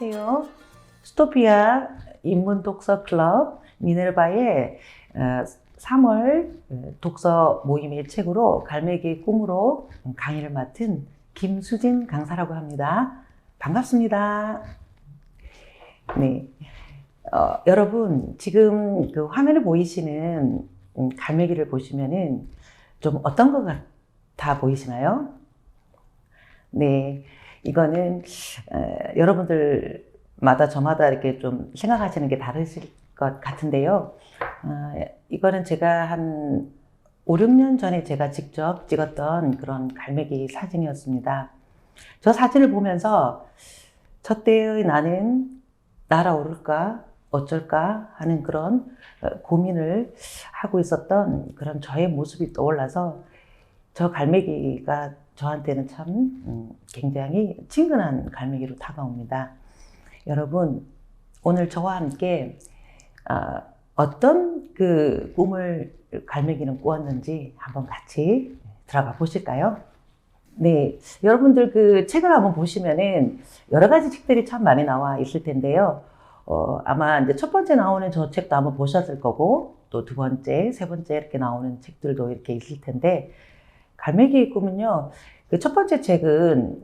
안녕하세요. 스토피아 인문독서 클럽 미네르바의 3월 독서 모임의 책으로 갈매기의 꿈으로 강의를 맡은 김수진 강사라고 합니다. 반갑습니다. 네, 여러분 지금 그 화면에 보이시는 갈매기를 보시면은 좀 어떤 것 같아 보이시나요? 네, 이거는 여러분들마다 저마다 이렇게 좀 생각하시는 게 다르실 것 같은데요. 이거는 제가 한 5, 6년 전에 제가 직접 찍었던 그런 갈매기 사진이었습니다. 저 사진을 보면서 저 때의 나는 날아오를까 어쩔까 하는 그런 고민을 하고 있었던 그런 저의 모습이 떠올라서 저 갈매기가 저한테는 참 굉장히 친근한 갈매기로 다가옵니다. 여러분, 오늘 저와 함께 어떤 그 꿈을 갈매기는 꾸었는지 한번 같이 들어가 보실까요? 네, 여러분들 그 책을 한번 보시면은 여러 가지 책들이 참 많이 나와 있을 텐데요. 아마 이제 첫 번째 나오는 저 책도 한번 보셨을 거고, 또 두 번째, 세 번째 이렇게 나오는 책들도 이렇게 있을 텐데, 갈매기의 꿈은요, 그 첫 번째 책은,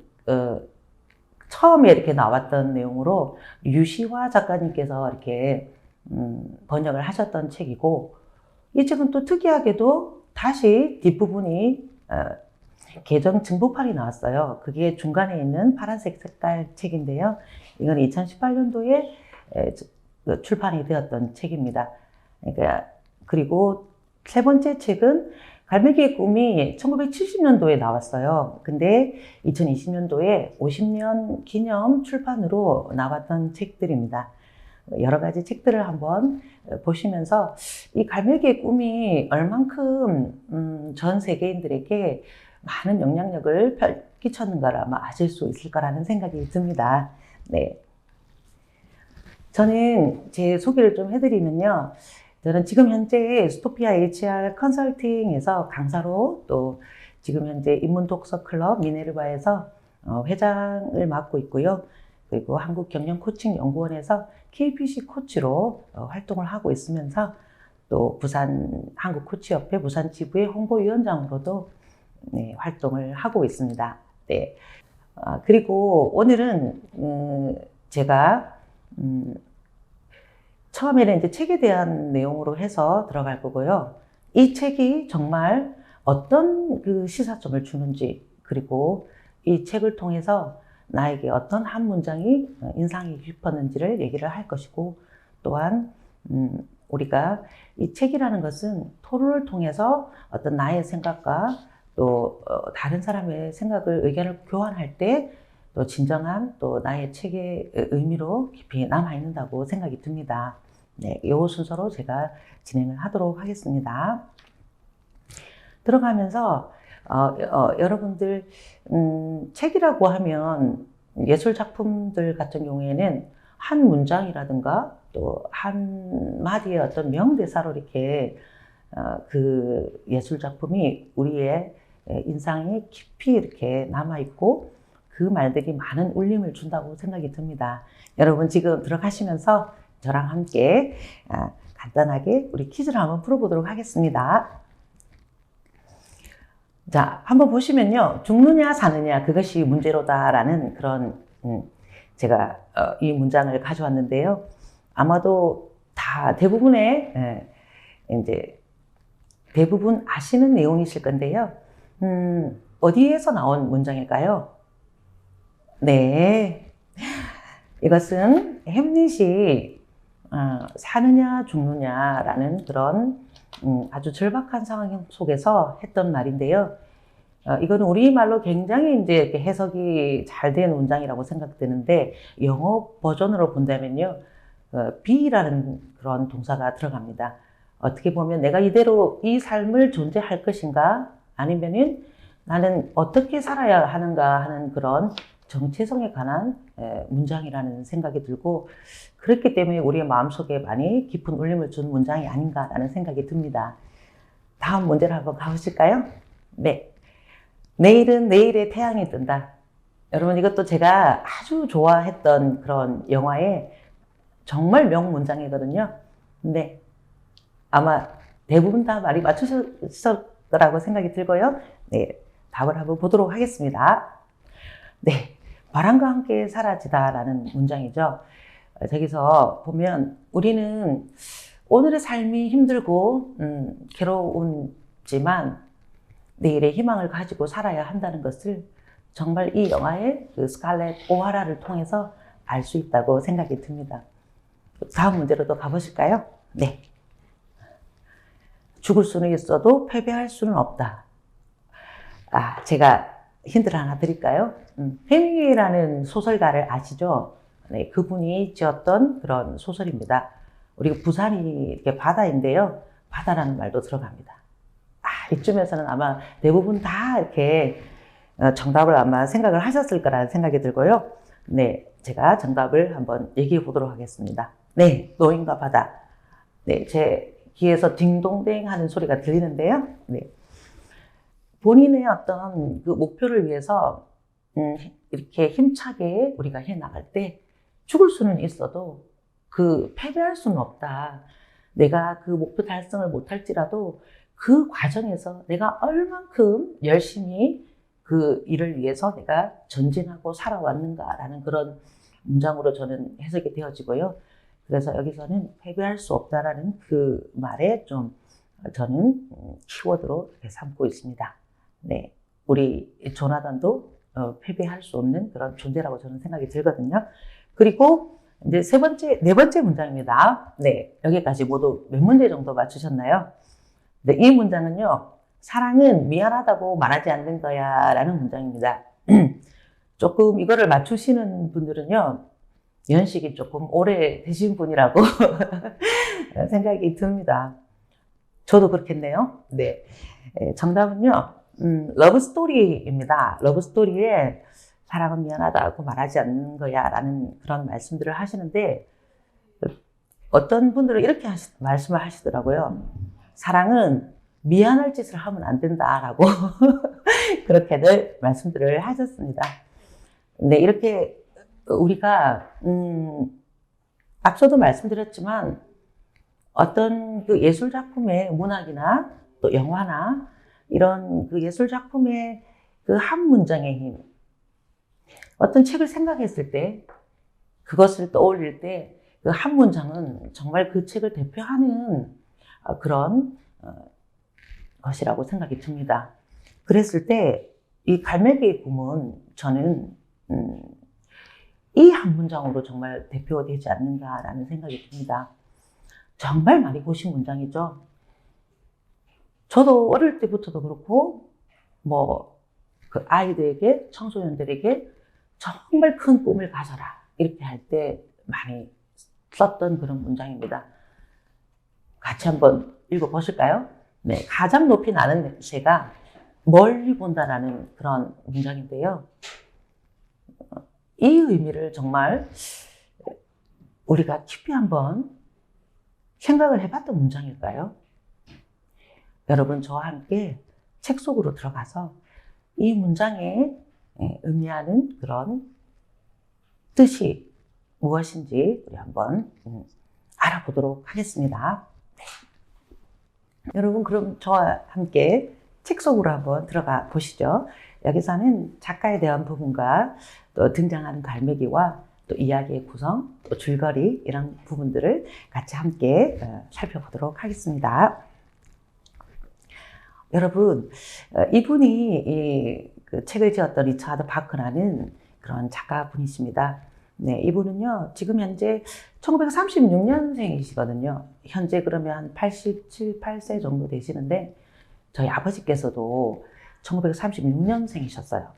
처음에 이렇게 나왔던 내용으로 유시화 작가님께서 이렇게, 번역을 하셨던 책이고, 이 책은 또 특이하게도 다시 뒷부분이, 개정 증보판이 나왔어요. 그게 중간에 있는 파란색 색깔 책인데요. 이건 2018년도에 출판이 되었던 책입니다. 그러니까, 그리고 세 번째 책은 갈매기의 꿈이 1970년도에 나왔어요. 근데 2020년도에 50년 기념 출판으로 나왔던 책들입니다. 여러 가지 책들을 한번 보시면서 이 갈매기의 꿈이 얼만큼 전 세계인들에게 많은 영향력을 끼쳤는가를 아마 아실 수 있을 거라는 생각이 듭니다. 네. 저는 제 소개를 좀 해드리면요. 저는 지금 현재 스토피아 HR 컨설팅에서 강사로 또 지금 현재 인문독서 클럽 미네르바에서 회장을 맡고 있고요. 그리고 한국경영코칭연구원에서 KPC 코치로 활동을 하고 있으면서 또 부산 한국코치협회 부산 지부의 홍보위원장으로도 네, 활동을 하고 있습니다. 네. 그리고 오늘은 제가 처음에는 이제 책에 대한 내용으로 해서 들어갈 거고요. 이 책이 정말 어떤 그 시사점을 주는지, 그리고 이 책을 통해서 나에게 어떤 한 문장이 인상이 깊었는지를 얘기를 할 것이고, 또한 우리가 이 책이라는 것은 토론을 통해서 어떤 나의 생각과 또 다른 사람의 생각을 의견을 교환할 때 또 진정한 또 나의 책의 의미로 깊이 남아있는다고 생각이 듭니다. 네, 이 순서로 제가 진행을 하도록 하겠습니다. 들어가면서 여러분들 책이라고 하면 예술 작품들 같은 경우에는 한 문장이라든가 또 한 마디의 어떤 명대사로 이렇게 그 예술 작품이 우리의 인상이 깊이 이렇게 남아있고 그 말들이 많은 울림을 준다고 생각이 듭니다. 여러분 지금 들어가시면서 저랑 함께 간단하게 우리 퀴즈를 한번 풀어보도록 하겠습니다. 자, 한번 보시면요. 죽느냐 사느냐 그것이 문제로다라는 그런 제가 이 문장을 가져왔는데요. 아마도 다 대부분의 이제 대부분 아시는 내용이실 건데요. 어디에서 나온 문장일까요? 네, 이것은 햄릿이 사느냐 죽느냐라는 그런 아주 절박한 상황 속에서 했던 말인데요. 이거는 우리말로 굉장히 이제 이렇게 해석이 잘 된 문장이라고 생각되는데 영어 버전으로 본다면요, be라는 그런 동사가 들어갑니다. 어떻게 보면 내가 이대로 이 삶을 존재할 것인가 아니면은 나는 어떻게 살아야 하는가 하는 그런 정체성에 관한 문장이라는 생각이 들고, 그렇기 때문에 우리의 마음속에 많이 깊은 울림을 준 문장이 아닌가라는 생각이 듭니다. 다음 문제를 한번 가보실까요? 네. 내일은 내일의 태양이 뜬다. 여러분, 이것도 제가 아주 좋아했던 그런 영화의 정말 명문장이거든요. 근데 아마 대부분 다 많이 맞추셨을 거라고 생각이 들고요. 네, 답을 한번 보도록 하겠습니다. 네, 바람과 함께 사라지다라는 문장이죠. 저기서 보면 우리는 오늘의 삶이 힘들고 괴로운지만 내일의 희망을 가지고 살아야 한다는 것을 정말 이 영화의 그 스칼렛 오하라를 통해서 알 수 있다고 생각이 듭니다. 다음 문제로 또 가보실까요? 네. 죽을 수는 있어도 패배할 수는 없다. 제가 힌트를 하나 드릴까요? 헤밍웨이라는 소설가를 아시죠? 네, 그분이 지었던 그런 소설입니다. 우리 부산이 이렇게 바다인데요. 바다라는 말도 들어갑니다. 이쯤에서는 아마 대부분 다 이렇게 정답을 아마 생각을 하셨을 거라는 생각이 들고요. 네, 제가 정답을 한번 얘기해 보도록 하겠습니다. 네, 노인과 바다. 네, 제 귀에서 딩동댕 하는 소리가 들리는데요. 네. 본인의 어떤 그 목표를 위해서 이렇게 힘차게 우리가 해 나갈 때 죽을 수는 있어도 그 패배할 수는 없다. 내가 그 목표 달성을 못할지라도 그 과정에서 내가 얼만큼 열심히 그 일을 위해서 내가 전진하고 살아왔는가라는 그런 문장으로 저는 해석이 되어지고요. 그래서 여기서는 패배할 수 없다라는 그 말에 좀 저는 키워드로 이렇게 삼고 있습니다. 네, 우리 조나단도 패배할 수 없는 그런 존재라고 저는 생각이 들거든요. 그리고 이제 네 번째 문장입니다. 네, 여기까지 모두 몇 문제 정도 맞추셨나요? 네, 이 문장은요, 사랑은 미안하다고 말하지 않는 거야 라는 문장입니다. 조금 이거를 맞추시는 분들은요, 연식이 조금 오래 되신 분이라고 생각이 듭니다. 저도 그렇겠네요. 네, 정답은요, 러브스토리입니다. 러브스토리에 사랑은 미안하다고 말하지 않는 거야 라는 그런 말씀들을 하시는데, 어떤 분들은 이렇게 말씀을 하시더라고요. 사랑은 미안할 짓을 하면 안 된다라고 그렇게들 말씀들을 하셨습니다. 네, 이렇게 우리가 앞서도 말씀드렸지만 어떤 그 예술 작품의 문학이나 또 영화나 이런 그 예술 작품의 그 한 문장의 힘, 어떤 책을 생각했을 때 그것을 떠올릴 때 그 한 문장은 정말 그 책을 대표하는 그런 것이라고 생각이 듭니다. 그랬을 때 이 갈매기의 꿈은 저는 이 한 문장으로 정말 대표되지 않는가라는 생각이 듭니다. 정말 많이 보신 문장이죠. 저도 어릴 때부터도 그렇고 그 아이들에게, 청소년들에게 정말 큰 꿈을 가져라 이렇게 할 때 많이 썼던 그런 문장입니다. 같이 한번 읽어보실까요? 네, 가장 높이 나는 새가 멀리 본다라는 그런 문장인데요. 이 의미를 정말 우리가 깊이 한번 생각을 해봤던 문장일까요? 여러분, 저와 함께 책 속으로 들어가서 이 문장에 의미하는 그런 뜻이 무엇인지 우리 한번 알아보도록 하겠습니다. 네. 여러분, 그럼 저와 함께 책 속으로 한번 들어가 보시죠. 여기서는 작가에 대한 부분과 또 등장하는 갈매기와 또 이야기의 구성, 또 줄거리 이런 부분들을 같이 함께 살펴보도록 하겠습니다. 여러분, 이분이 그 책을 지었던 리처드 바크라는 그런 작가분이십니다. 네, 이분은요, 지금 현재 1936년생이시거든요. 현재 그러면 한 87, 8세 정도 되시는데, 저희 아버지께서도 1936년생이셨어요.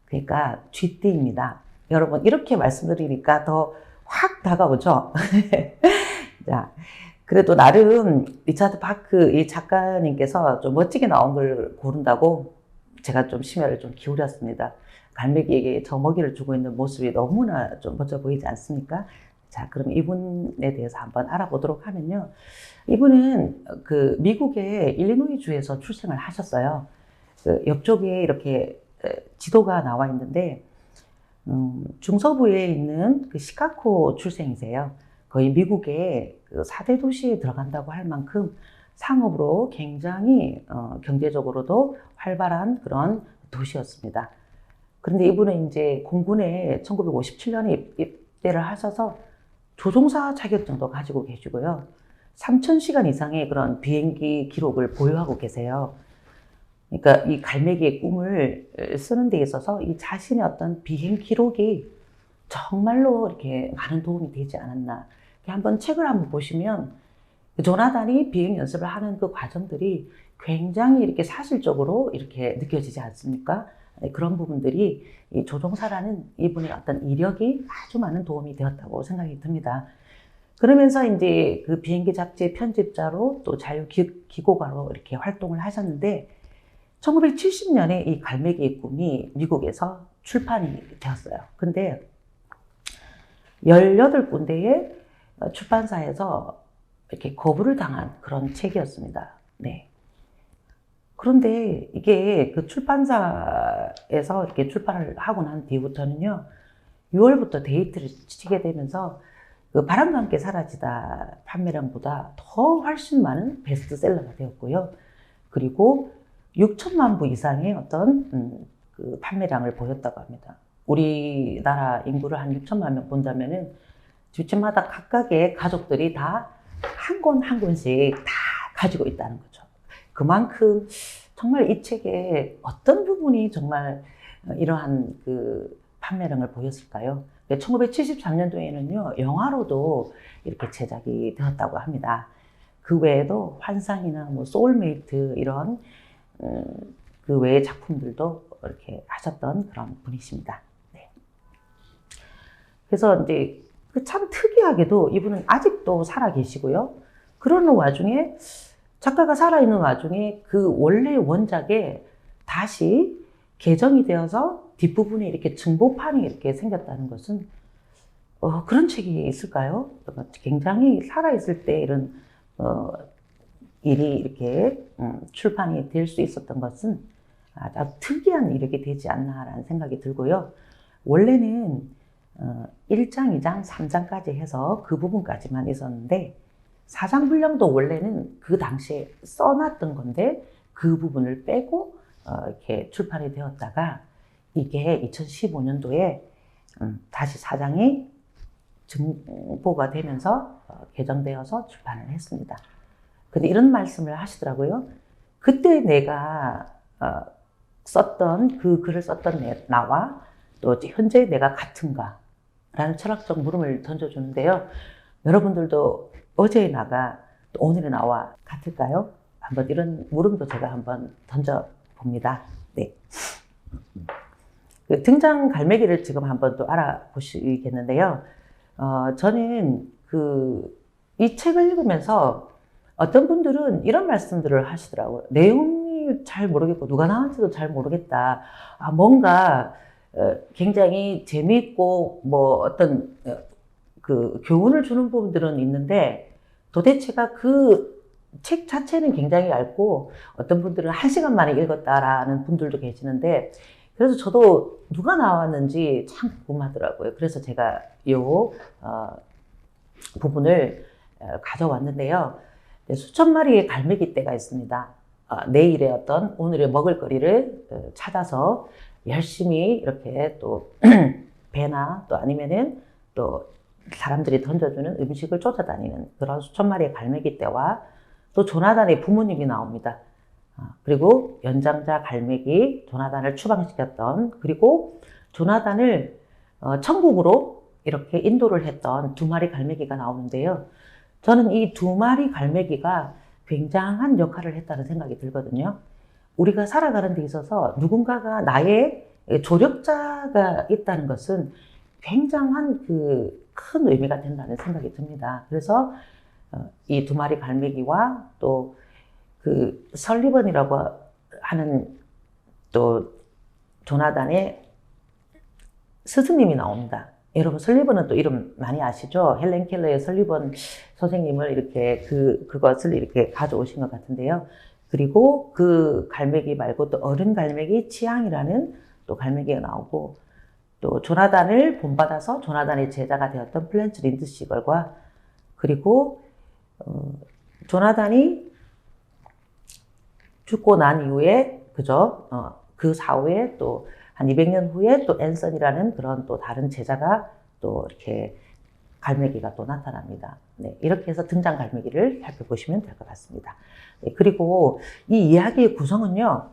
그러니까 쥐띠입니다. 여러분, 이렇게 말씀드리니까 더 확 다가오죠? 자, 그래도 나름 리처드 바크 이 작가님께서 좀 멋지게 나온 걸 고른다고 제가 좀 심혈을 좀 기울였습니다. 갈매기에게 저 먹이를 주고 있는 모습이 너무나 좀 멋져 보이지 않습니까? 자, 그럼 이분에 대해서 한번 알아보도록 하면요. 이분은 그 미국의 일리노이 주에서 출생을 하셨어요. 그 옆쪽에 이렇게 지도가 나와 있는데 중서부에 있는 그 시카고 출생이세요. 거의 미국의 그 4대 도시에 들어간다고 할 만큼 상업으로 굉장히 경제적으로도 활발한 그런 도시였습니다. 그런데 이분은 이제 공군에 1957년에 입대를 하셔서 조종사 자격증도 가지고 계시고요. 3,000시간 이상의 그런 비행기 기록을 보유하고 계세요. 그러니까 이 갈매기의 꿈을 쓰는 데 있어서 이 자신의 어떤 비행 기록이 정말로 이렇게 많은 도움이 되지 않았나. 한번 책을 한번 보시면 조나단이 비행 연습을 하는 그 과정들이 굉장히 이렇게 사실적으로 이렇게 느껴지지 않습니까? 그런 부분들이 이 조종사라는 이분의 어떤 이력이 아주 많은 도움이 되었다고 생각이 듭니다. 그러면서 이제 그 비행기 잡지의 편집자로 또 자유기고가로 이렇게 활동을 하셨는데 1970년에 이 갈매기의 꿈이 미국에서 출판이 되었어요. 근데 18군데의 출판사에서 이렇게 거부를 당한 그런 책이었습니다. 네. 그런데 이게 그 출판사에서 이렇게 출판을 하고 난 뒤부터는요, 6월부터 데이트를 치게 되면서 그 바람과 함께 사라지다 판매량보다 더 훨씬 많은 베스트셀러가 되었고요. 그리고 6천만 부 이상의 어떤 그 판매량을 보였다고 합니다. 우리나라 인구를 한 6천만 명 본다면은 집집마다 각각의 가족들이 다 한 권 한 권씩 다 가지고 있다는 거죠. 그만큼 정말 이 책의 어떤 부분이 정말 이러한 그 판매량을 보였을까요? 1973년도에는요, 영화로도 이렇게 제작이 되었다고 합니다. 그 외에도 환상이나 뭐 소울메이트 이런 그 외의 작품들도 이렇게 하셨던 그런 분이십니다. 네. 그래서 이제 참 특이하게도 이분은 아직도 살아 계시고요. 그러는 와중에 작가가 살아있는 와중에 그 원래 원작에 다시 개정이 되어서 뒷부분에 이렇게 증보판이 이렇게 생겼다는 것은 그런 책이 있을까요? 굉장히 살아있을 때 이런 일이 이렇게 출판이 될 수 있었던 것은 아주 특이한 이력이 되지 않나라는 생각이 들고요. 원래는 1장, 2장, 3장까지 해서 그 부분까지만 있었는데 4장 분량도 원래는 그 당시에 써놨던 건데 그 부분을 빼고 이렇게 출판이 되었다가 이게 2015년도에 다시 4장이 증보가 되면서 개정되어서 출판을 했습니다. 근데 이런 말씀을 하시더라고요. 그때 내가 썼던 그 글을 썼던 나와 또 현재 내가 같은가? 라는 철학적 물음을 던져주는데요. 여러분들도 어제의 나가 또 오늘의 나와 같을까요? 한번 이런 물음도 제가 한번 던져봅니다. 네. 그 등장 갈매기를 지금 한번 또 알아보시겠는데요. 저는 이 책을 읽으면서 어떤 분들은 이런 말씀들을 하시더라고요. 내용이 잘 모르겠고 누가 나왔는지도 잘 모르겠다. 뭔가 굉장히 재미있고 뭐 어떤 그 교훈을 주는 부분들은 있는데 도대체가 그 책 자체는 굉장히 얇고 어떤 분들은 1시간 만에 읽었다라는 분들도 계시는데 그래서 저도 누가 나왔는지 참 궁금하더라고요. 그래서 제가 이 부분을 가져왔는데요. 수천 마리의 갈매기 떼가 있습니다. 내일의 어떤 오늘의 먹을거리를 찾아서 열심히 이렇게 또 배나 또 아니면은 또 사람들이 던져주는 음식을 쫓아다니는 그런 수천 마리의 갈매기 떼와 또 조나단의 부모님이 나옵니다. 그리고 연장자 갈매기 조나단을 추방시켰던 그리고 조나단을 천국으로 이렇게 인도를 했던 2마리 갈매기가 나오는데요. 저는 이 2마리 갈매기가 굉장한 역할을 했다는 생각이 들거든요. 우리가 살아가는 데 있어서 누군가가 나의 조력자가 있다는 것은 굉장한 그 큰 의미가 된다는 생각이 듭니다. 그래서 이 2마리 갈매기와 또 그 설리번이라고 하는 또 조나단의 스승님이 나옵니다. 여러분 설리번은 또 이름 많이 아시죠? 헬렌 켈러의 설리번 선생님을 이렇게 그것을 이렇게 가져오신 것 같은데요. 그리고 그 갈매기 말고 또 어른 갈매기 치앙이라는 또 갈매기가 나오고 또 조나단을 본받아서 조나단의 제자가 되었던 플랜츠 린드 시걸과 그리고 조나단이 죽고 난 이후에 그죠? 그 사후에 또 한 200년 후에 또 앤선이라는 그런 또 다른 제자가 또 이렇게 갈매기가 또 나타납니다. 네, 이렇게 해서 등장 갈매기를 살펴보시면 될 것 같습니다. 네, 그리고 이 이야기의 구성은요,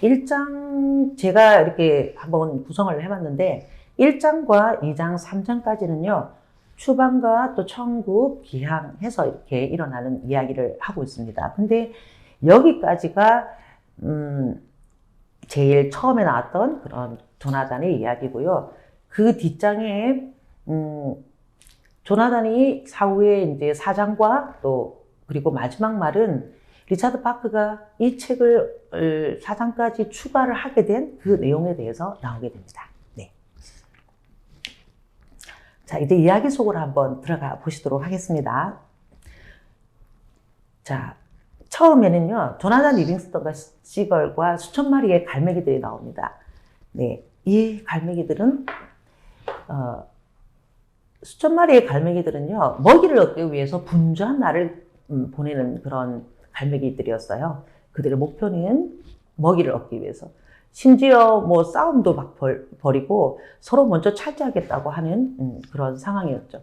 1장, 제가 이렇게 한번 구성을 해봤는데, 1장과 2장, 3장까지는요, 추방과 또 천국, 기항해서 이렇게 일어나는 이야기를 하고 있습니다. 근데 여기까지가, 제일 처음에 나왔던 그런 조나단의 이야기고요. 그 뒷장에, 조나단이 사후에 이제 4장과 또, 그리고 마지막 말은 리차드 파크가 이 책을 4장까지 추가를 하게 된 그 내용에 대해서 나오게 됩니다. 네. 자, 이제 이야기 속으로 한번 들어가 보시도록 하겠습니다. 자, 처음에는요, 조나단 리빙스턴과 시걸과 수천 마리의 갈매기들이 나옵니다. 네. 이 갈매기들은, 수천 마리의 갈매기들은요, 먹이를 얻기 위해서 분주한 날을 보내는 그런 갈매기들이었어요. 그들의 목표는 먹이를 얻기 위해서. 심지어 뭐 싸움도 막 벌이고 서로 먼저 차지하겠다고 하는 그런 상황이었죠.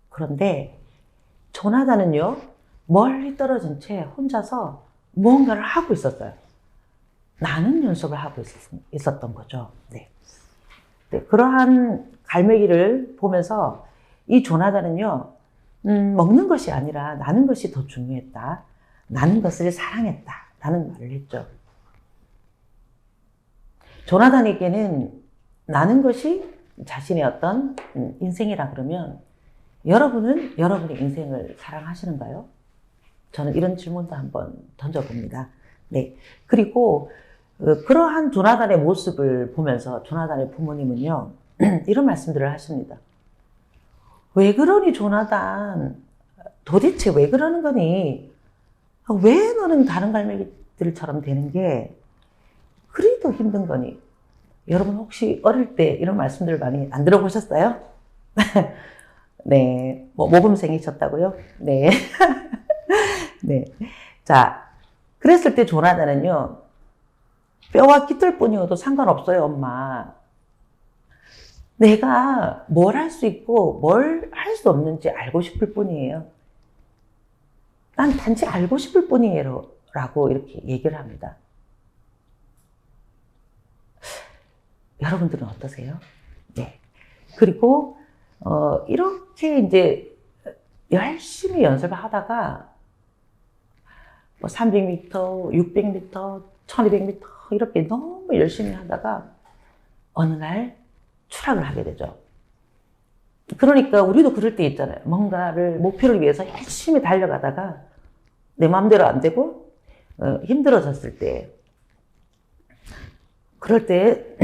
그런데 조나단은요, 멀리 떨어진 채 혼자서 무언가를 하고 있었어요. 나는 연습을 하고 있었던 거죠. 네. 네, 그러한 갈매기를 보면서 이 조나단은요, 먹는 것이 아니라 나는 것이 더 중요했다. 나는 것을 사랑했다. 라는 말을 했죠. 조나단에게는 나는 것이 자신의 어떤 인생이라 그러면 여러분은 여러분의 인생을 사랑하시는가요? 저는 이런 질문도 한번 던져봅니다. 네. 그리고 그러한 조나단의 모습을 보면서 조나단의 부모님은요, 이런 말씀들을 하십니다. 왜 그러니 조나단? 도대체 왜 그러는 거니? 왜 너는 다른 갈매기들처럼 되는 게 그리도 힘든 거니? 여러분 혹시 어릴 때 이런 말씀들을 많이 안 들어보셨어요? 네, 뭐 모범생이셨다고요? 네. 네. 자, 그랬을 때 조나단은요, 뼈와 깃털뿐이어도 상관없어요, 엄마. 내가 뭘 할 수 있고 뭘 할 수 없는지 알고 싶을 뿐이에요. 난 단지 알고 싶을 뿐이에요. 라고 이렇게 얘기를 합니다. 여러분들은 어떠세요? 네. 그리고, 이렇게 이제 열심히 연습을 하다가 뭐 300m, 600m, 1200m 이렇게 너무 열심히 하다가 어느 날 추락을 하게 되죠. 그러니까 우리도 그럴 때 있잖아요. 뭔가를 목표를 위해서 열심히 달려가다가 내 마음대로 안 되고 힘들어졌을 때 그럴 때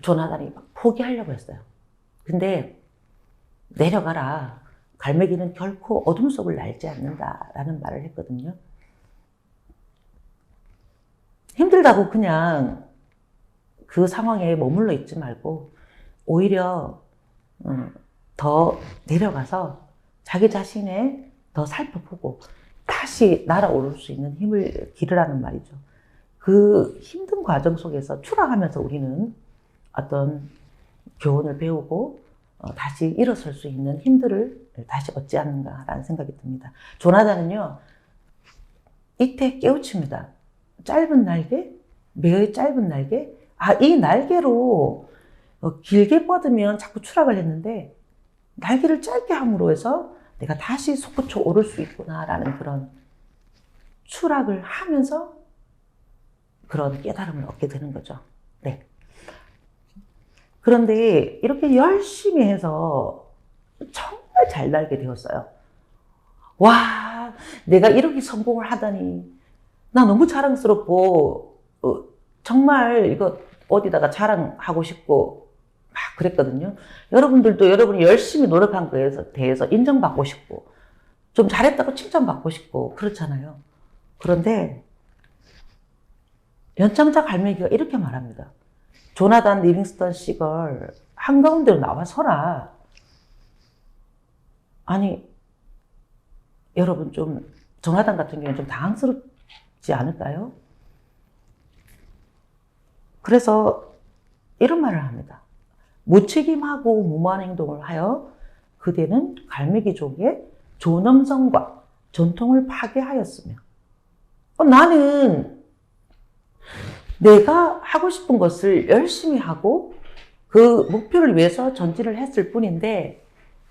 조나단이 막 포기하려고 했어요. 근데 내려가라. 갈매기는 결코 어둠 속을 날지 않는다라는 말을 했거든요. 힘들다고 그냥 그 상황에 머물러 있지 말고 오히려 더 내려가서 자기 자신의 더 살펴보고 다시 날아오를 수 있는 힘을 기르라는 말이죠. 그 힘든 과정 속에서 추락하면서 우리는 어떤 교훈을 배우고 다시 일어설 수 있는 힘들을 다시 얻지 않는가라는 생각이 듭니다. 조나단은요, 이때 깨우칩니다. 짧은 날개, 매의 짧은 날개, 이 날개로 길게 뻗으면 자꾸 추락을 했는데 날개를 짧게 함으로 해서 내가 다시 솟구쳐 오를 수 있구나라는 그런 추락을 하면서 그런 깨달음을 얻게 되는 거죠. 네. 그런데 이렇게 열심히 해서 정말 잘 날게 되었어요. 와, 내가 이렇게 성공을 하다니. 나 너무 자랑스럽고, 정말 이거 어디다가 자랑하고 싶고, 막 그랬거든요. 여러분들도 여러분이 열심히 노력한 거에 대해서 인정받고 싶고, 좀 잘했다고 칭찬받고 싶고, 그렇잖아요. 그런데, 연장자 갈매기가 이렇게 말합니다. 조나단 리빙스턴 시걸 한가운데로 나와 서라. 아니, 여러분 좀 조나단 같은 경우는 좀 당황스럽지 않을까요? 그래서 이런 말을 합니다. 무책임하고 무모한 행동을 하여 그대는 갈매기족의 존엄성과 전통을 파괴하였으며 나는 내가 하고 싶은 것을 열심히 하고 그 목표를 위해서 전진을 했을 뿐인데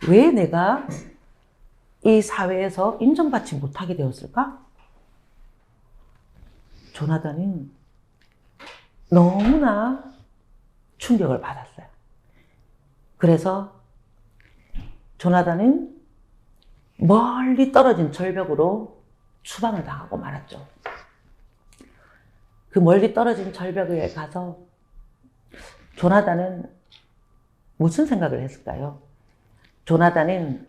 왜 내가 이 사회에서 인정받지 못하게 되었을까? 조나단은 너무나 충격을 받았어요. 그래서 조나단은 멀리 떨어진 절벽으로 추방을 당하고 말았죠. 그 멀리 떨어진 절벽에 가서 조나단은 무슨 생각을 했을까요? 조나단은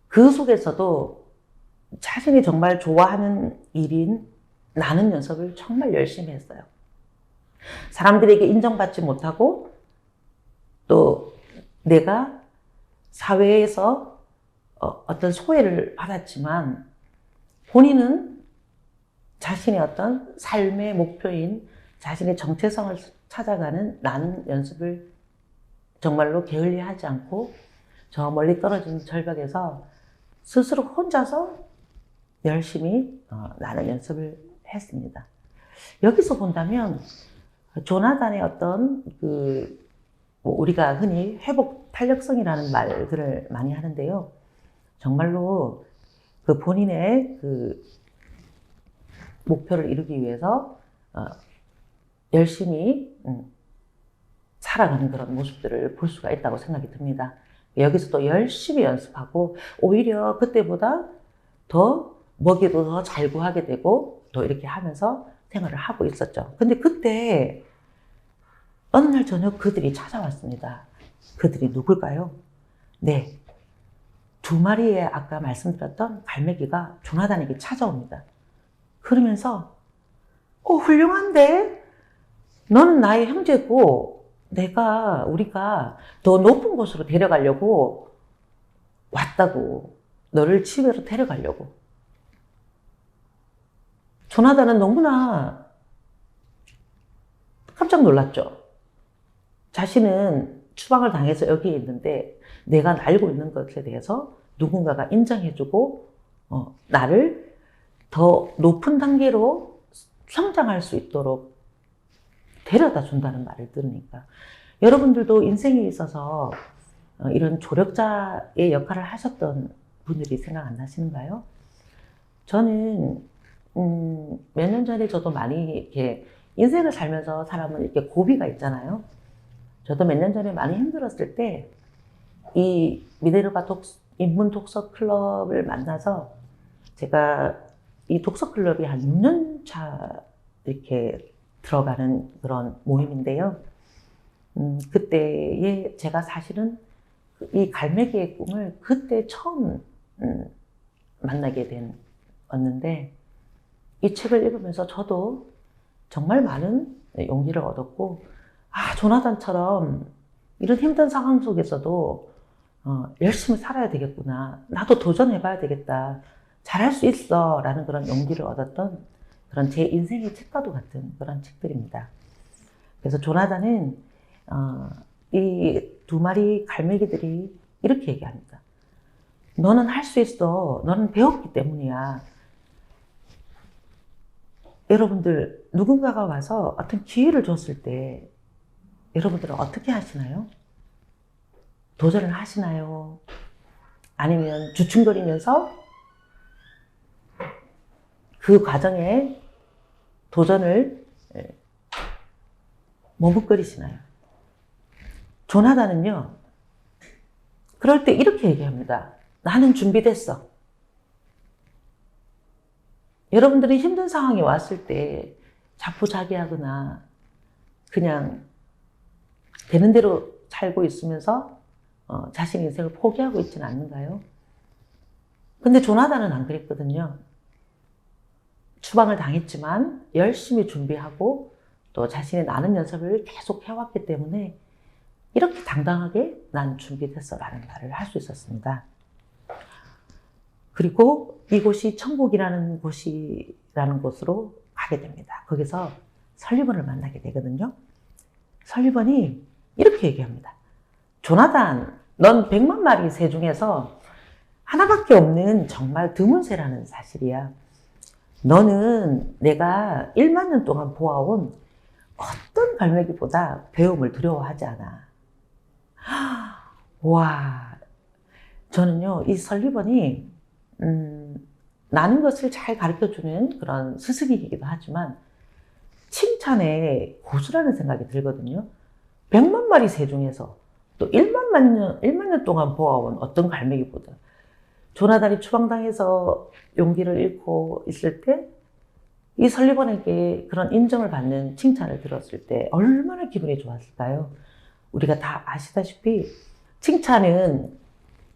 그 속에서도 자신이 정말 좋아하는 일인 나는 연습을 정말 열심히 했어요. 사람들에게 인정받지 못하고 또 내가 사회에서 어떤 소외를 받았지만 본인은 자신의 어떤 삶의 목표인 자신의 정체성을 찾아가는 나는 연습을 정말로 게을리하지 않고 저 멀리 떨어진 절벽에서 스스로 혼자서 열심히 나는 연습을 했습니다. 여기서 본다면 조나단의 어떤 우리가 흔히 회복 탄력성이라는 말들을 많이 하는데요. 정말로 그 본인의 목표를 이루기 위해서 열심히 살아가는 그런 모습들을 볼 수가 있다고 생각이 듭니다. 여기서 또 열심히 연습하고 오히려 그때보다 더 먹이도 더 잘 구하게 되고 또 이렇게 하면서 생활을 하고 있었죠. 근데 그때 어느 날 저녁 그들이 찾아왔습니다. 그들이 누굴까요? 네, 2마리의 아까 말씀드렸던 갈매기가 조나단에게 찾아옵니다. 그러면서 훌륭한데? 너는 나의 형제고 우리가 더 높은 곳으로 데려가려고 왔다고. 너를 집으로 데려가려고. 조나단은 너무나 깜짝 놀랐죠. 자신은 추방을 당해서 여기에 있는데 내가 알고 있는 것에 대해서 누군가가 인정해주고 나를 더 높은 단계로 성장할 수 있도록 데려다 준다는 말을 들으니까 여러분들도 인생에 있어서 이런 조력자의 역할을 하셨던 분들이 생각 안 나시는가요? 저는 몇 년 전에 저도 많이 이렇게 인생을 살면서 사람은 이렇게 고비가 있잖아요. 저도 몇 년 전에 많이 힘들었을 때 이 미네르바 인문 독서 클럽을 만나서 제가 이 독서 클럽이 한 6년 차 이렇게 들어가는 그런 모임인데요. 그때에 제가 사실은 이 갈매기의 꿈을 그때 처음 만나게 왔는데 이 책을 읽으면서 저도 정말 많은 용기를 얻었고 조나단처럼 이런 힘든 상황 속에서도 열심히 살아야 되겠구나. 나도 도전해봐야 되겠다. 잘할 수 있어. 라는 그런 용기를 얻었던 그런 제 인생의 책과도 같은 그런 책들입니다. 그래서 조나단은 이 2마리 갈매기들이 이렇게 얘기합니다. 너는 할 수 있어. 너는 배웠기 때문이야. 여러분들 누군가가 와서 어떤 기회를 줬을 때 여러분들은 어떻게 하시나요? 도전을 하시나요? 아니면 주춤거리면서 그 과정에 도전을 머뭇거리시나요? 조나단은요, 그럴 때 이렇게 얘기합니다. 나는 준비됐어. 여러분들이 힘든 상황이 왔을 때 자포자기하거나 그냥 되는 대로 살고 있으면서 자신의 인생을 포기하고 있지는 않는가요? 근데 조나단은 안 그랬거든요. 추방을 당했지만 열심히 준비하고 또 자신의 나는 연습을 계속 해왔기 때문에 이렇게 당당하게 난 준비됐어 라는 말을 할 수 있었습니다. 그리고 이곳이 천국이라는 곳으로 가게 됩니다. 거기서 설리번을 만나게 되거든요. 설리번이 이렇게 얘기합니다. 조나단, 넌 100만 마리 새 중에서 하나밖에 없는 정말 드문 새라는 사실이야. 너는 내가 1만 년 동안 보아온 어떤 갈매기보다 배움을 두려워하지 않아. 와, 저는요, 이 설리번이 나는 것을 잘 가르쳐주는 그런 스승이기도 하지만 칭찬에 고수라는 생각이 들거든요. 100만 마리 새 중에서 또 1만 년 동안 보아온 어떤 갈매기보다 조나단이 추방당해서 용기를 잃고 있을 때 이 설리번에게 그런 인정을 받는 칭찬을 들었을 때 얼마나 기분이 좋았을까요? 우리가 다 아시다시피 칭찬은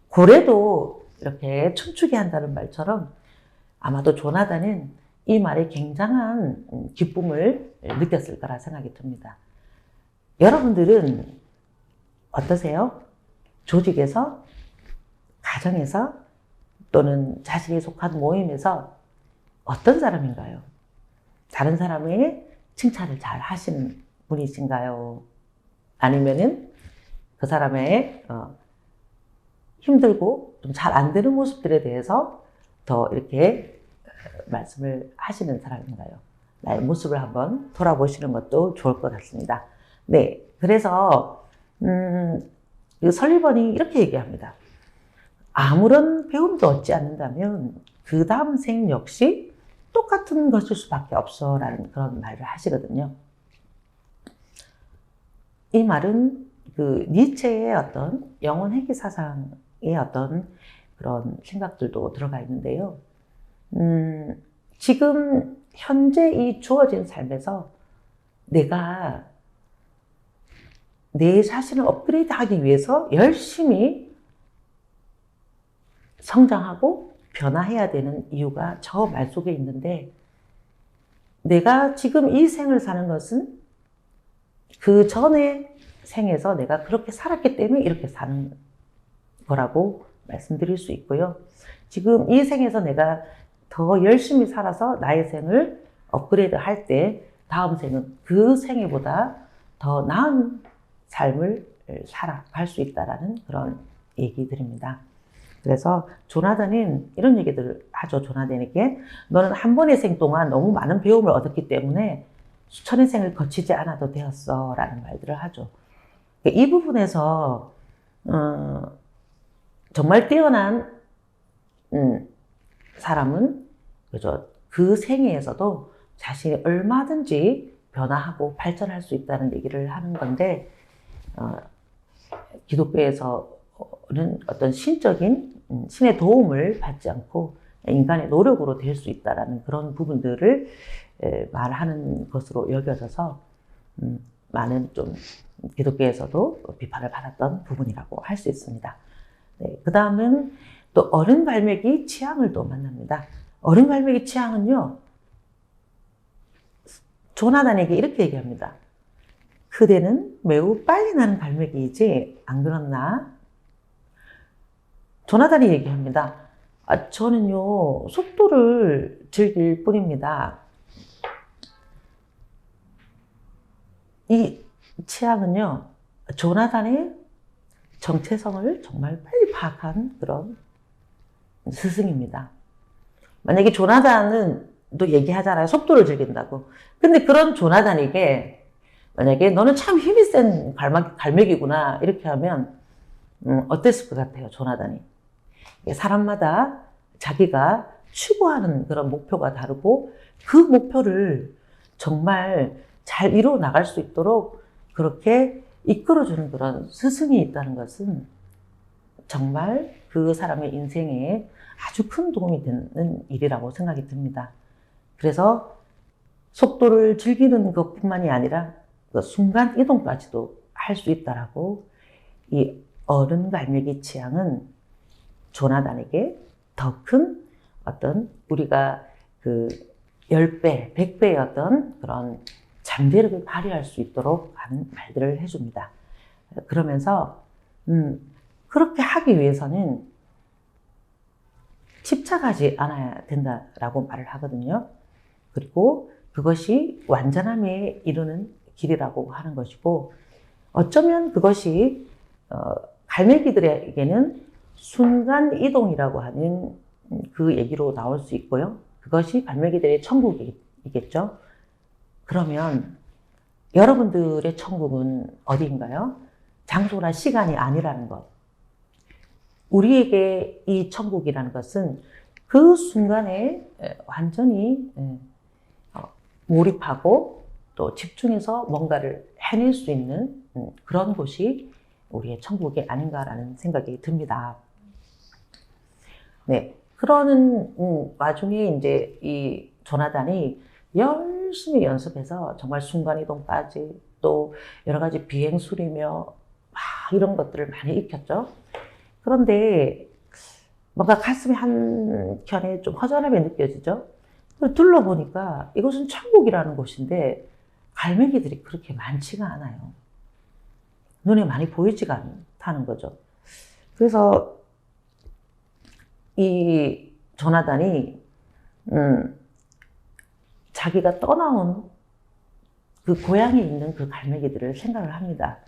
고래도 이렇게 춤추게 한다는 말처럼 아마도 조나단은 이 말에 굉장한 기쁨을 느꼈을 거라 생각이 듭니다. 여러분들은 어떠세요? 조직에서, 가정에서 또는 자신이 속한 모임에서 어떤 사람인가요? 다른 사람의 칭찬을 잘 하시는 분이신가요? 아니면은 그 사람의 힘들고 좀 잘 안 되는 모습들에 대해서 더 이렇게 말씀을 하시는 사람인가요? 나의 모습을 한번 돌아보시는 것도 좋을 것 같습니다. 네, 그래서 이 설리번이 이렇게 얘기합니다. 아무런 배움도 얻지 않는다면 그 다음 생 역시 똑같은 것일 수밖에 없어 라는 그런 말을 하시거든요. 이 말은 그 니체의 어떤 영혼 회귀 사상의 어떤 그런 생각들도 들어가 있는데요. 지금 현재 이 주어진 삶에서 내가 내 자신을 업그레이드 하기 위해서 열심히 성장하고 변화해야 되는 이유가 저 말 속에 있는데, 내가 지금 이 생을 사는 것은 그 전에 생에서 내가 그렇게 살았기 때문에 이렇게 사는 거라고 말씀드릴 수 있고요. 지금 이 생에서 내가 더 열심히 살아서 나의 생을 업그레이드 할 때 다음 생은 그 생애보다 더 나은 삶을 살아갈 수 있다라는 그런 얘기들입니다. 그래서 조나단은 이런 얘기들을 하죠. 조나단에게 너는 한 번의 생 동안 너무 많은 배움을 얻었기 때문에 수천의 생을 거치지 않아도 되었어 라는 말들을 하죠. 이 부분에서 정말 뛰어난 사람은 그죠, 그 생애에서도 자신이 얼마든지 변화하고 발전할 수 있다는 얘기를 하는 건데, 기독교에서는 어떤 신적인 신의 도움을 받지 않고 인간의 노력으로 될 수 있다는 그런 부분들을 말하는 것으로 여겨져서 많은 좀 기독교에서도 비판을 받았던 부분이라고 할 수 있습니다. 네, 그 다음은 또 어른 갈매기 취향을 또 만납니다. 어른 갈매기 취향은요, 조나단에게 이렇게 얘기합니다. 그대는 매우 빨리 나는 갈매기이지 안 그렇나? 조나단이 얘기합니다. 저는요, 속도를 즐길 뿐입니다. 이 취향은요, 조나단의 정체성을 정말 빨리 파악한 그런 스승입니다. 만약에 조나단은 또 얘기하잖아요. 속도를 즐긴다고. 근데 그런 조나단에게 만약에 너는 참 힘이 센 갈매기구나 이렇게 하면 어땠을 것 같아요, 조나단이? 사람마다 자기가 추구하는 그런 목표가 다르고 그 목표를 정말 잘 이루어 나갈 수 있도록 그렇게 이끌어주는 그런 스승이 있다는 것은 정말 그 사람의 인생에 아주 큰 도움이 되는 일이라고 생각이 듭니다. 그래서 속도를 즐기는 것뿐만이 아니라 그 순간 이동까지도 할 수 있다라고 이 어른 갈매기 취향은 조나단에게 더 큰 어떤 우리가 그 10배, 100배의 어떤 그런 잠재력을 발휘할 수 있도록 하는 말들을 해줍니다. 그러면서 그렇게 하기 위해서는 집착하지 않아야 된다라고 말을 하거든요. 그리고 그것이 완전함에 이르는 길이라고 하는 것이고, 어쩌면 그것이 갈매기들에게는 순간 이동이라고 하는 그 얘기로 나올 수 있고요. 그것이 갈매기들의 천국이겠죠. 그러면 여러분들의 천국은 어디인가요? 장소나 시간이 아니라는 것. 우리에게 이 천국이라는 것은 그 순간에 완전히 몰입하고 또 집중해서 뭔가를 해낼 수 있는 그런 곳이 우리의 천국이 아닌가라는 생각이 듭니다. 네. 그러는 와중에 이제 이 조나단이 열심히 연습해서 정말 순간이동까지 또 여러 가지 비행술이며 막 이런 것들을 많이 익혔죠. 그런데 뭔가 가슴이 한켠에 좀 허전함이 느껴지죠. 둘러보니까 이곳은 천국이라는 곳인데 갈매기들이 그렇게 많지가 않아요. 눈에 많이 보이지가 않다는 거죠. 그래서 이 조나단이 자기가 떠나온 그 고향에 있는 그 갈매기들을 생각을 합니다.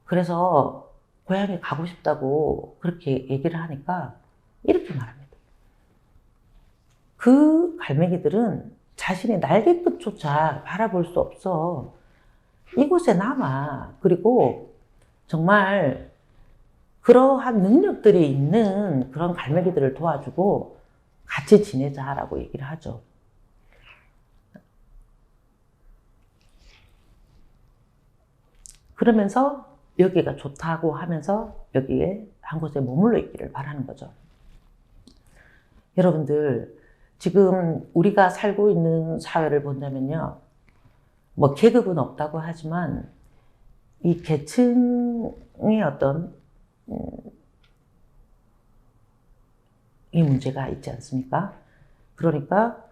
그래서 고향에 가고 싶다고 그렇게 얘기를 하니까 이렇게 말합니다. 그 갈매기들은 자신의 날개 끝조차 바라볼 수 없어. 이곳에 남아. 그리고 정말 그러한 능력들이 있는 그런 갈매기들을 도와주고 같이 지내자라고 얘기를 하죠. 그러면서 여기가 좋다고 하면서 여기에 한 곳에 머물러 있기를 바라는 거죠. 여러분들, 지금 우리가 살고 있는 사회를 본다면요, 뭐 계급은 없다고 하지만 이 계층의 어떤 이 문제가 있지 않습니까? 그러니까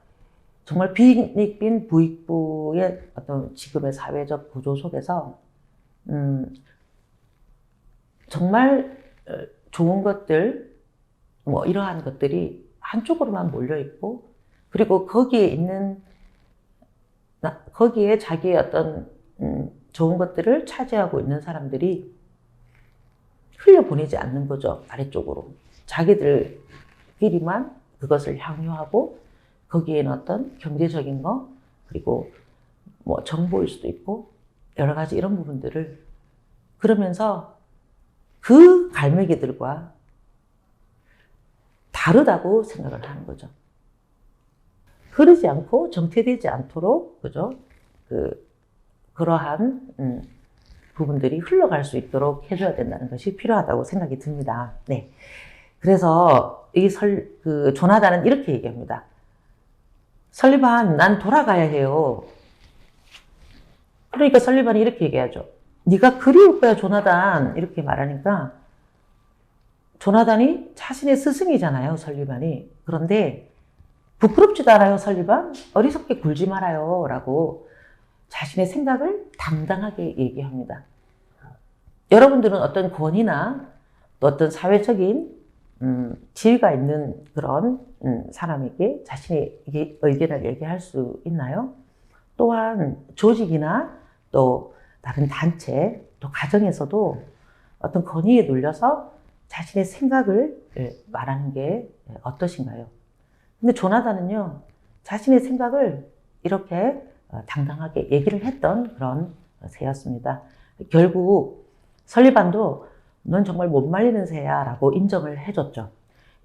정말 빈익빈 부익부의 어떤 지금의 사회적 구조 속에서 정말 좋은 것들, 뭐 이러한 것들이 한쪽으로만 몰려 있고, 그리고 거기에 자기의 어떤 좋은 것들을 차지하고 있는 사람들이 흘려보내지 않는 거죠. 아래쪽으로. 자기들끼리만 그것을 향유하고 거기에는 어떤 경제적인 거, 그리고 뭐 정보일 수도 있고 여러 가지 이런 부분들을, 그러면서 그 갈매기들과 다르다고 생각을 하는 거죠. 흐르지 않고 정체되지 않도록, 그죠? 그러한 부분들이 흘러갈 수 있도록 해줘야 된다는 것이 필요하다고 생각이 듭니다. 네. 그래서 조나단은 이렇게 얘기합니다. 설리반, 난 돌아가야 해요. 그러니까 설리반이 이렇게 얘기하죠. 네가 그리울 거야, 조나단. 이렇게 말하니까 조나단이 자신의 스승이잖아요, 설리반이. 그런데 부끄럽지도 않아요, 설리반. 어리석게 굴지 말아요. 라고 자신의 생각을 당당하게 얘기합니다. 여러분들은 어떤 권위나 또 어떤 사회적인 지위가 있는 그런 사람에게 자신의 의견을 얘기할 수 있나요? 또한 조직이나 또 다른 단체, 또 가정에서도 어떤 권위에 눌려서 자신의 생각을 말하는 게 어떠신가요? 근데 조나단은요, 자신의 생각을 이렇게 당당하게 얘기를 했던 그런 새였습니다. 결국 설리반도 넌 정말 못 말리는 새야 라고 인정을 해줬죠.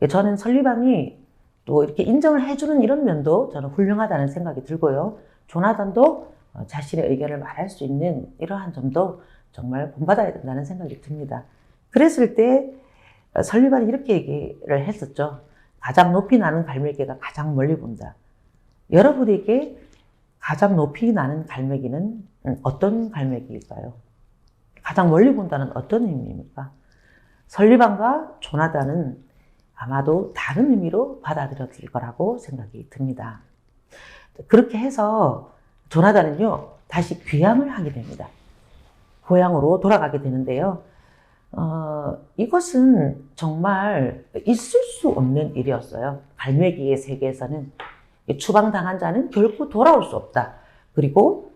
저는 설리반이 또 이렇게 인정을 해주는 이런 면도 저는 훌륭하다는 생각이 들고요. 조나단도 자신의 의견을 말할 수 있는 이러한 점도 정말 본받아야 된다는 생각이 듭니다. 그랬을 때 설리반이 이렇게 얘기를 했었죠. 가장 높이 나는 갈매기가 가장 멀리 본다. 여러분에게 가장 높이 나는 갈매기는 어떤 갈매기일까요? 가장 멀리 본다는 어떤 의미입니까? 설리반과 조나단은 아마도 다른 의미로 받아들여질 거라고 생각이 듭니다. 그렇게 해서 조나단은요, 다시 귀향을 하게 됩니다. 고향으로 돌아가게 되는데요. 이것은 정말 있을 수 없는 일이었어요. 갈매기의 세계에서는 추방당한 자는 결코 돌아올 수 없다. 그리고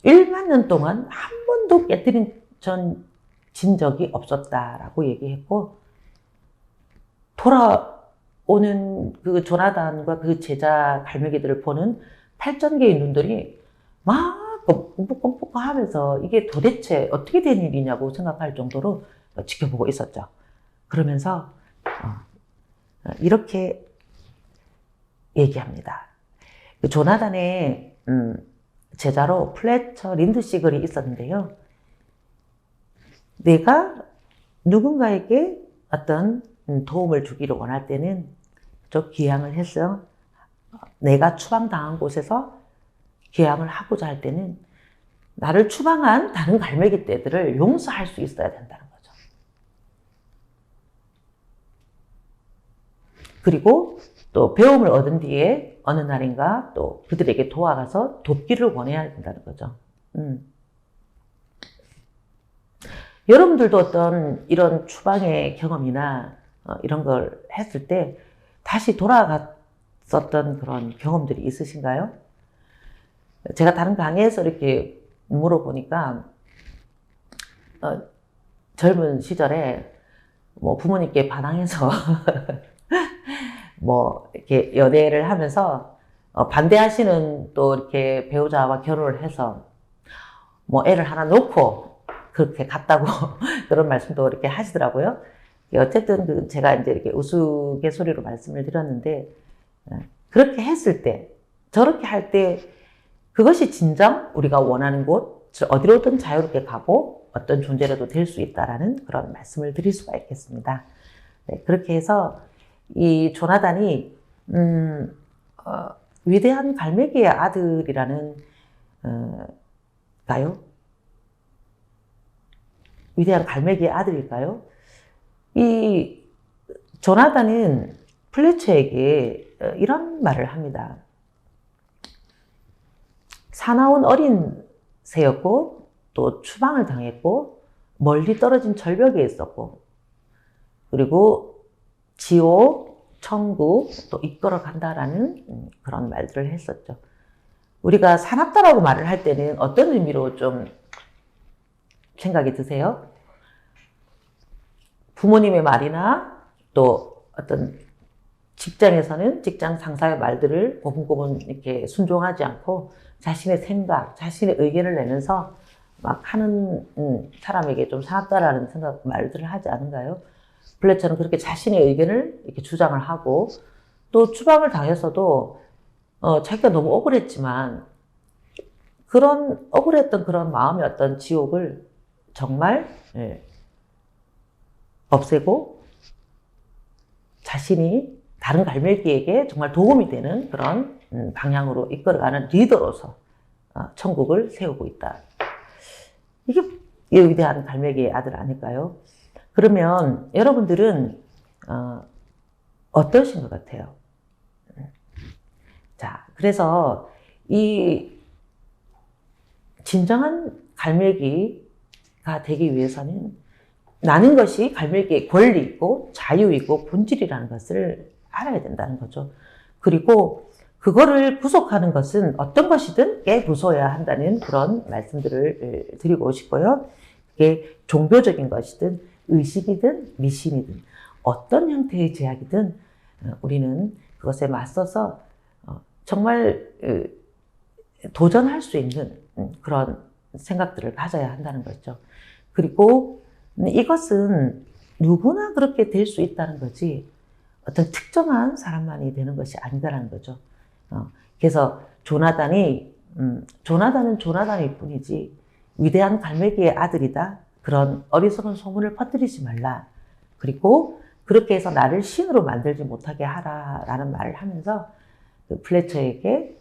1만 년 동안 한 번도 깨뜨린 진 적이 없었다라고 얘기했고, 돌아오는 그 조나단과 그 제자 갈매기들을 보는 8,000개의 눈들이 막 끔뻑끔뻑 하면서 이게 도대체 어떻게 된 일이냐고 생각할 정도로 지켜보고 있었죠. 그러면서 이렇게 얘기합니다. 그 조나단의 제자로 플래처 린드시글이 있었는데요. 내가 누군가에게 어떤 도움을 주기를 원할 때는 저 귀향을 해서 내가 추방당한 곳에서 귀향을 하고자 할 때는 나를 추방한 다른 갈매기 떼들을 용서할 수 있어야 된다는 거죠. 그리고 또 배움을 얻은 뒤에 어느 날인가 또 그들에게 도와가서 돕기를 원해야 된다는 거죠. 여러분들도 어떤 이런 추방의 경험이나 이런 걸 했을 때 다시 돌아갔었던 그런 경험들이 있으신가요? 제가 다른 강의에서 이렇게 물어보니까 젊은 시절에 뭐 부모님께 반항해서 뭐 이렇게 연애를 하면서 반대하시는 또 이렇게 배우자와 결혼을 해서 뭐 애를 하나 놓고 그렇게 갔다고 그런 말씀도 이렇게 하시더라고요. 어쨌든 제가 이제 이렇게 우스갯소리로 말씀을 드렸는데, 그렇게 했을 때, 저렇게 할 때 그것이 진정 우리가 원하는 곳, 어디로든 자유롭게 가고 어떤 존재라도 될 수 있다라는 그런 말씀을 드릴 수가 있겠습니다. 네, 그렇게 해서 이 조나단이 위대한 갈매기의 아들이라는 가요? 위대한 갈매기의 아들일까요? 이 조나단은 플래처에게 이런 말을 합니다. 사나운 어린 새였고 또 추방을 당했고 멀리 떨어진 절벽에 있었고, 그리고 지옥, 천국 또 이끌어 간다라는 그런 말들을 했었죠. 우리가 사납다라고 말을 할 때는 어떤 의미로 좀 생각이 드세요? 부모님의 말이나 또 어떤 직장에서는 직장 상사의 말들을 고분고분 이렇게 순종하지 않고 자신의 생각, 자신의 의견을 내면서 막 하는 사람에게 좀 사납다라는 생각, 말들을 하지 않은가요? 플래처는 그렇게 자신의 의견을 이렇게 주장을 하고, 또 추방을 당해서도 자기가 너무 억울했지만 그런 억울했던 그런 마음의 어떤 지옥을 정말 없애고 자신이 다른 갈매기에게 정말 도움이 되는 그런 방향으로 이끌어가는 리더로서 천국을 세우고 있다. 이게 위대한 갈매기의 아들 아닐까요? 그러면 여러분들은 어떠신 것 같아요? 자, 그래서 이 진정한 갈매기가 되기 위해서는 나는 것이 갈매기의 권리이고 자유이고 본질이라는 것을 알아야 된다는 거죠. 그리고 그거를 구속하는 것은 어떤 것이든 깨부숴야 한다는 그런 말씀들을 드리고 싶고요. 그게 종교적인 것이든 의식이든 미신이든 어떤 형태의 제약이든 우리는 그것에 맞서서 정말 도전할 수 있는 그런 생각들을 가져야 한다는 거죠. 그리고 이것은 누구나 그렇게 될 수 있다는 거지 어떤 특정한 사람만이 되는 것이 아니다라는 거죠. 그래서 조나단은 조나단일 뿐이지 위대한 갈매기의 아들이다, 그런 어리석은 소문을 퍼뜨리지 말라. 그리고 그렇게 해서 나를 신으로 만들지 못하게 하라라는 말을 하면서 그 플래처에게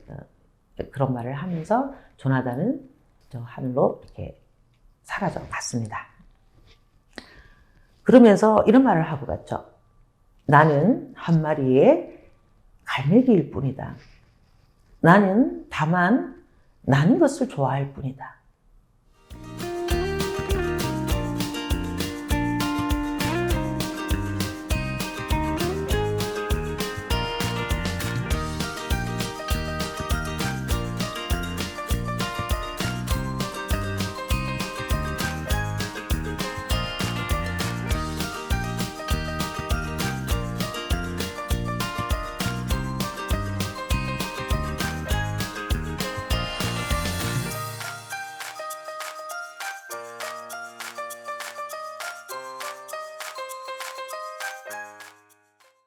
그런 말을 하면서 조나단은 저 하늘로 이렇게 사라져 갔습니다. 그러면서 이런 말을 하고 갔죠. 나는 한 마리의 갈매기일 뿐이다. 나는 다만 나는 것을 좋아할 뿐이다.